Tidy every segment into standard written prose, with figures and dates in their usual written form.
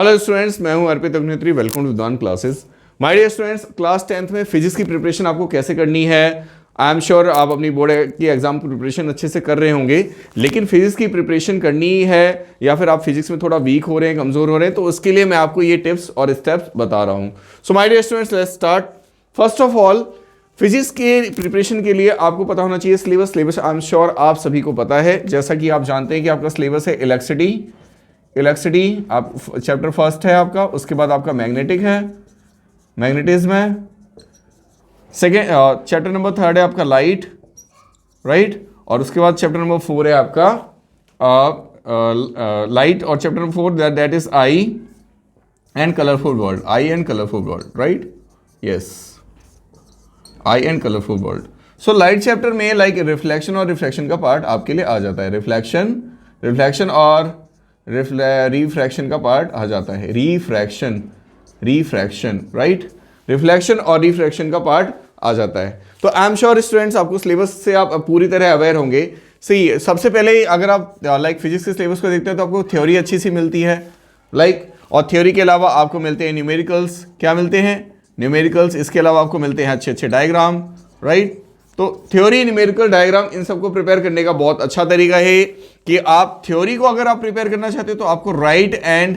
Hello students, मैं हूं Arpit Agnihotri. Welcome to Vidwan classes. My dear students, class 10th में physics की प्रिपरेशन आपको कैसे करनी है। आई एम श्योर आप अपनी बोर्ड की एग्जाम की प्रिपरेशन अच्छे से कर रहे होंगे, लेकिन फिजिक्स की प्रिपरेशन करनी है या फिर आप फिजिक्स में थोड़ा वीक हो रहे हैं, कमजोर हो रहे हैं, तो उसके लिए मैं आपको ये टिप्स और स्टेप्स बता रहा हूँ। So my dear students, let's start. First of all, physics के प्रिपरेशन के लिए आपको पता होना चाहिए सिलेबस आई एम श्योर आप सभी को पता है। जैसा कि आप जानते हैं कि आपका सिलेबस है इलेक्ट्रिसिटी, आप चैप्टर फर्स्ट है आपका। उसके बाद आपका मैग्नेटिक है, मैग्नेटिज्म है। सेकेंड चैप्टर नंबर 3 है आपका लाइट, राइट। और उसके बाद चैप्टर नंबर 4 है आपका लाइट, और chapter number 4 that is I and colourful world, right. Yes, I and colourful world. So light chapter में लाइक रिफ्लेक्शन और रिफ्रैक्शन का पार्ट आपके लिए आ जाता है। रिफ्लेक्शन और रिफ्रैक्शन का पार्ट आ जाता है। Refraction, right. रिफ्लेक्शन और रिफ्रैक्शन का पार्ट आ जाता है। तो आई एम श्योर स्टूडेंट्स, आपको सिलेबस से आप पूरी तरह अवेयर होंगे। सही, सबसे पहले अगर आप लाइक फिजिक्स के सिलेबस को देखते हैं तो आपको थ्योरी अच्छी सी मिलती है, लाइक। और थ्योरी के अलावा आपको मिलते हैं न्यूमेरिकल्स। क्या मिलते हैं? न्यूमेरिकल्स। इसके अलावा आपको मिलते हैं अच्छे डायग्राम, राइट। तो थ्योरी, न्यूमेरिकल, डायग्राम, इन सबको प्रिपेयर करने का बहुत अच्छा तरीका है कि आप थ्योरी को अगर आप प्रिपेयर करना चाहते हो तो आपको राइट एंड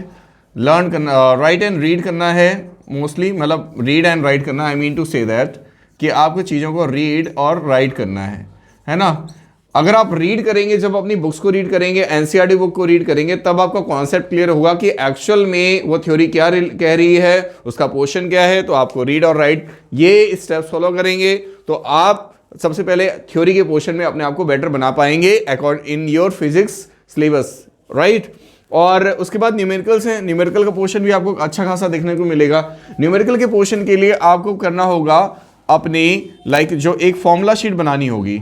रीड करना है मोस्टली, मतलब रीड एंड राइट करना। I mean to say that कि आपको चीज़ों को रीड और राइट करना है ना। अगर आप रीड करेंगे, जब अपनी बुक्स को रीड करेंगे, एनसीईआरटी बुक को रीड करेंगे, तब आपका कॉन्सेप्ट क्लियर होगा कि एक्चुअल में वो थ्योरी क्या कह रही है, उसका पोर्शन क्या है। तो आपको रीड और राइट ये स्टेप्स फॉलो करेंगे तो आप सबसे पहले थ्योरी के पोर्शन में अपने आप को बेटर बना पाएंगे in your physics syllabus, right. और उसके बाद न्यूमेरिकल्स हैं। न्यूमेरिकल का पोर्शन भी आपको अच्छा खासा देखने को मिलेगा। न्यूमेरिकल के पोर्शन के लिए आपको करना होगा अपने लाइक जो एक फॉर्मूला शीट बनानी होगी,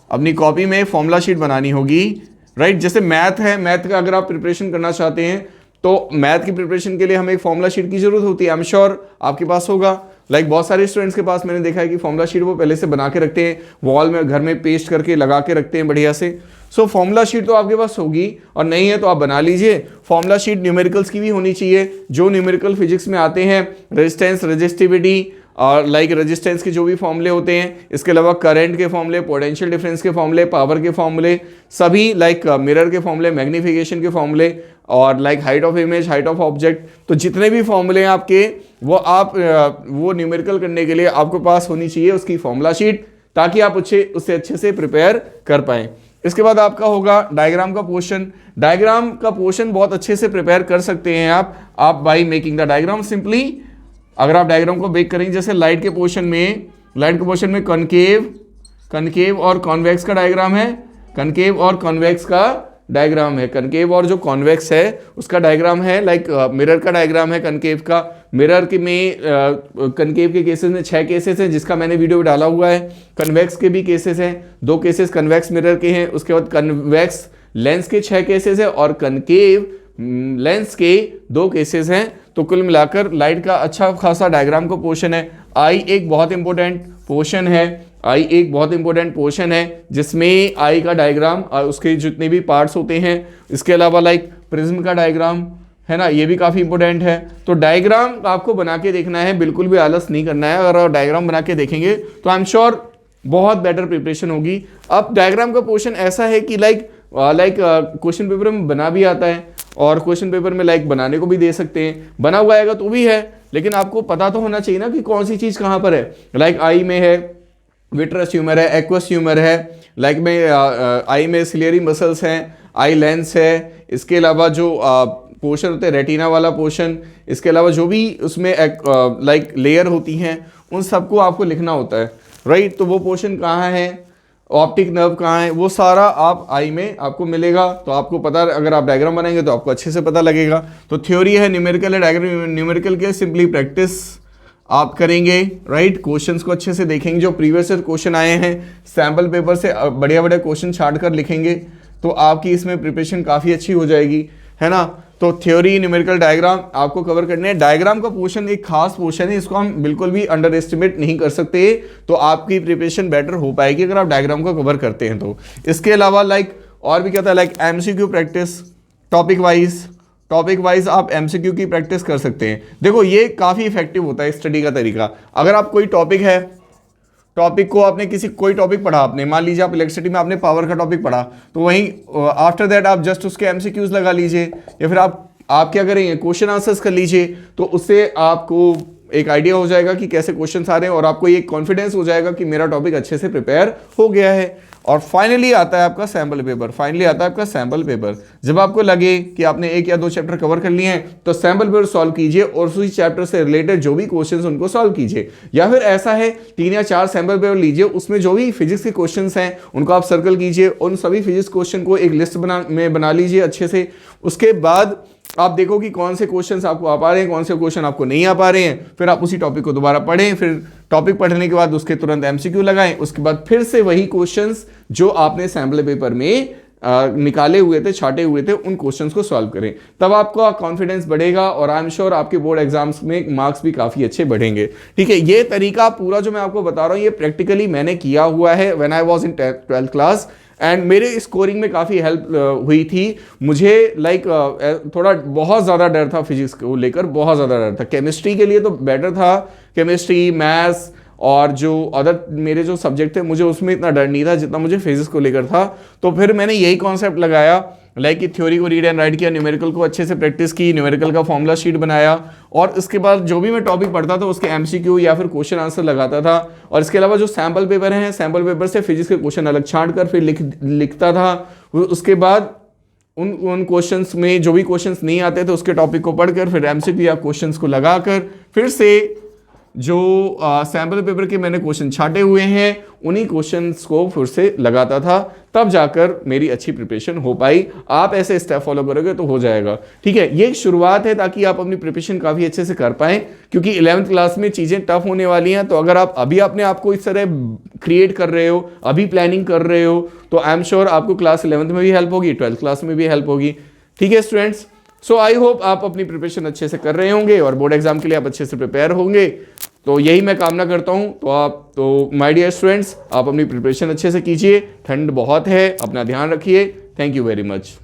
अपनी कॉपी में फॉर्मूला शीट बनानी होगी, राइट। जैसे मैथ है, मैथ का अगर आप प्रिपरेशन करना चाहते हैं तो मैथ की प्रिपरेशन के लिए हमें एक फॉर्मूला शीट की जरूरत होती है। आई एम श्योर आपके पास होगा। लाइक बहुत सारे स्टूडेंट्स के पास मैंने देखा है कि फॉर्मूला शीट वो पहले से बना के रखते हैं, वॉल में घर में पेस्ट करके लगा के रखते हैं बढ़िया से। सो फॉर्मूला शीट तो आपके पास होगी, और नहीं है तो आप बना लीजिए। फॉर्मूला शीट न्यूमेरिकल्स की भी होनी चाहिए, जो न्यूमेरिकल फिजिक्स में आते हैं, रेजिस्टेंस, रेजिस्टिविटी और लाइक रेजिस्टेंस के जो भी फॉर्मूले होते हैं। इसके अलावा करंट के फॉर्मूले, पोटेंशियल डिफरेंस के फॉर्मूले, पावर के फॉर्मूले, सभी लाइक मिरर के फॉर्मूले, मैग्नीफिकेशन के फॉर्मूले, और like height of image, height of object. तो जितने भी फॉर्मूले हैं आपके, वो न्यूमेरिकल करने के लिए आपके पास होनी चाहिए उसकी फॉर्मूला शीट, ताकि आप उससे अच्छे से प्रिपेयर कर पाएं। इसके बाद आपका होगा डायग्राम का पोर्शन। डायग्राम का पोर्शन बहुत अच्छे से प्रिपेयर कर सकते हैं आप by making the diagram simply. अगर आप डायग्राम को बेक करेंगे, जैसे लाइट के पोर्शन में कनकेव और कॉन्वेक्स का डायग्राम है, कनकेव और कॉन्वेक्स का डायग्राम है। कनकेव और जो कॉन्वेक्स है उसका डायग्राम है, लाइक मिरर का डायग्राम है कनकेव का। मिरर के में कनकेव के केसेस में 6 केसेस हैं, जिसका मैंने वीडियो डाला हुआ है। कन्वेक्स के भी केसेस हैं, 2 केसेस कन्वेक्स मिरर के हैं। उसके बाद कन्वेक्स लेंस के 6 केसेस हैं, और कनकेव लेंस के 2 केसेस हैं। तो कुल मिलाकर लाइट का अच्छा खासा डायग्राम का पोर्शन है। आई एक बहुत इंपॉर्टेंट पोर्शन है, जिसमें आई का डायग्राम और उसके जितने भी पार्ट्स होते हैं। इसके अलावा लाइक प्रिज्म का डायग्राम है ना, ये भी काफ़ी इंपॉर्टेंट है। तो डायग्राम आपको बना के देखना है, बिल्कुल भी आलस नहीं करना है। अगर आप डायग्राम बना के देखेंगे तो आई एम श्योर बहुत बेटर प्रिपरेशन होगी। अब डायग्राम का पोर्शन ऐसा है कि लाइक क्वेश्चन पेपर में बना भी आता है, और क्वेश्चन पेपर में लाइक बनाने को भी दे सकते हैं। बना हुआ आएगा तो भी है, लेकिन आपको पता तो होना चाहिए ना कि कौन सी चीज़ कहाँ पर है। लाइक आई में है विट्रस ह्यूमर है, एक्वस ह्यूमर है, लाइक में आई में सिलियरी मसल्स हैं, आई लेंस है। इसके अलावा जो पोर्शन होते हैं रेटिना वाला पोर्शन, इसके अलावा जो भी उसमें लाइक लेयर होती हैं, उन सबको आपको लिखना होता है, राइट। तो वो पोर्शन कहाँ है, ऑप्टिक नर्व कहाँ है, वो सारा आप आई में आपको मिलेगा। तो आपको पता, अगर आप डायग्राम बनाएंगे तो आपको अच्छे से पता लगेगा। तो थ्योरी है, न्यूमेरिकल है, डायग्राम न्यूमेरिकल के सिंपली प्रैक्टिस आप करेंगे, राइट। क्वेश्चंस को अच्छे से देखेंगे, जो प्रीवियस क्वेश्चन आए हैं सैम्पल पेपर से बढ़िया बढ़िया क्वेश्चन छाट कर लिखेंगे, तो आपकी इसमें प्रिपरेशन काफ़ी अच्छी हो जाएगी, है ना। तो थ्योरी, न्यूमेरिकल, डायग्राम आपको कवर करने हैं। डायग्राम का पोर्शन एक खास पोर्शन है, इसको हम बिल्कुल भी अंडर एस्टिमेट नहीं कर सकते। तो आपकी प्रिपरेशन बेटर हो पाएगी अगर आप डायग्राम को कवर करते हैं तो। इसके अलावा लाइक और भी क्या था, like MCQ practice, topic wise, topic wise आप एमसीक्यू की प्रैक्टिस कर सकते हैं। देखो ये काफ़ी इफेक्टिव होता है स्टडी का तरीका। अगर आप कोई टॉपिक है, टॉपिक को आपने कोई टॉपिक पढ़ा, आपने मान लीजिए आप इलेक्ट्रिसिटी में आपने पावर का टॉपिक पढ़ा, तो वहीं आफ्टर दैट आप जस्ट उसके एमसीक्यूज लगा लीजिए, या फिर आप क्या करेंगे, क्वेश्चन आंसर्स कर लीजिए। तो उससे आपको एक आइडिया हो जाएगा कि कैसे क्वेश्चंस आ रहे हैं और आपको ये कॉन्फिडेंस हो जाएगा कि मेरा टॉपिक अच्छे से प्रिपेयर हो गया है। और फाइनली आता है आपका सैम्पल पेपर। जब आपको लगे कि आपने 1 या 2 चैप्टर कवर कर लिए हैं तो सैम्पल पेपर सॉल्व कीजिए और उसी चैप्टर से रिलेटेड जो भी क्वेश्चंस उनको सॉल्व कीजिए। या फिर ऐसा है 3 या 4 सैम्पल पेपर लीजिए, उसमें जो भी फिजिक्स के क्वेश्चंस हैं उनको आप सर्कल कीजिए, उन सभी फिजिक्स क्वेश्चन को एक लिस्ट में बना लीजिए अच्छे से। उसके बाद आप देखो कि कौन से क्वेश्चंस आपको आ पा रहे हैं, कौन से क्वेश्चन आपको नहीं आ पा रहे हैं, फिर आप उसी टॉपिक को दोबारा पढ़ें, फिर टॉपिक पढ़ने के बाद उसके तुरंत एमसीक्यू लगाएं, उसके बाद फिर से वही क्वेश्चंस जो आपने सैम्पल पेपर में निकाले हुए थे, छाटे हुए थे, उन क्वेश्चंस को सॉल्व करें। तब आपका कॉन्फिडेंस बढ़ेगा और आई एम श्योर आपके बोर्ड एग्जाम्स में मार्क्स भी काफी अच्छे बढ़ेंगे। ठीक है, ये तरीका पूरा जो मैं आपको बता रहा हूं ये प्रैक्टिकली मैंने किया हुआ है when I was in 12th class, and मेरे स्कोरिंग में काफ़ी हेल्प हुई थी। मुझे थोड़ा बहुत ज़्यादा डर था फिजिक्स को लेकर, बहुत ज़्यादा डर था। केमिस्ट्री के लिए तो बेटर था, केमिस्ट्री, मैथ्स और जो अदर मेरे जो सब्जेक्ट थे मुझे उसमें इतना डर नहीं था जितना मुझे फिजिक्स को लेकर था। तो फिर मैंने यही कॉन्सेप्ट लगाया, कि थ्योरी को रीड एंड राइट किया, न्यूमेरिकल को अच्छे से प्रैक्टिस की, न्यूमेरिकल का फॉर्मूला शीट बनाया, और इसके बाद जो भी मैं टॉपिक पढ़ता था उसके एमसीक्यू या फिर क्वेश्चन आंसर लगाता था। और इसके अलावा जो सैम्पल पेपर हैं, सैम्पल पेपर से फिजिक्स के क्वेश्चन अलग छांट कर फिर लिखता था। उसके बाद उन क्वेश्चंस में जो भी क्वेश्चंस नहीं आते थे उसके टॉपिक को पढ़कर फिर एमसीक्यू या क्वेश्चंस को लगाकर फिर से जो सैम्पल पेपर के मैंने क्वेश्चन छाटे हुए हैं उन्हीं क्वेश्चंस को फिर से लगाता था, तब जाकर मेरी अच्छी प्रिपरेशन हो पाई। आप ऐसे स्टेप फॉलो करोगे तो हो जाएगा। ठीक है, ये शुरुआत है ताकि आप अपनी प्रिपरेशन काफ़ी अच्छे से कर पाएं, क्योंकि 11th क्लास में चीज़ें टफ होने वाली हैं। तो अगर आप अभी अपने आप को इस तरह क्रिएट कर रहे हो, अभी प्लानिंग कर रहे हो, तो आई एम श्योर आपको क्लास 11th में भी हेल्प होगी, 12th क्लास में भी हेल्प होगी। ठीक है स्टूडेंट्स, सो आई होप आप अपनी प्रिपरेशन अच्छे से कर रहे होंगे और बोर्ड एग्जाम के लिए आप अच्छे से प्रिपेयर होंगे। तो यही मैं कामना करता हूं। तो माय डियर स्टूडेंट्स, आप अपनी प्रिपरेशन अच्छे से कीजिए। ठंड बहुत है, अपना ध्यान रखिए। Thank you very much.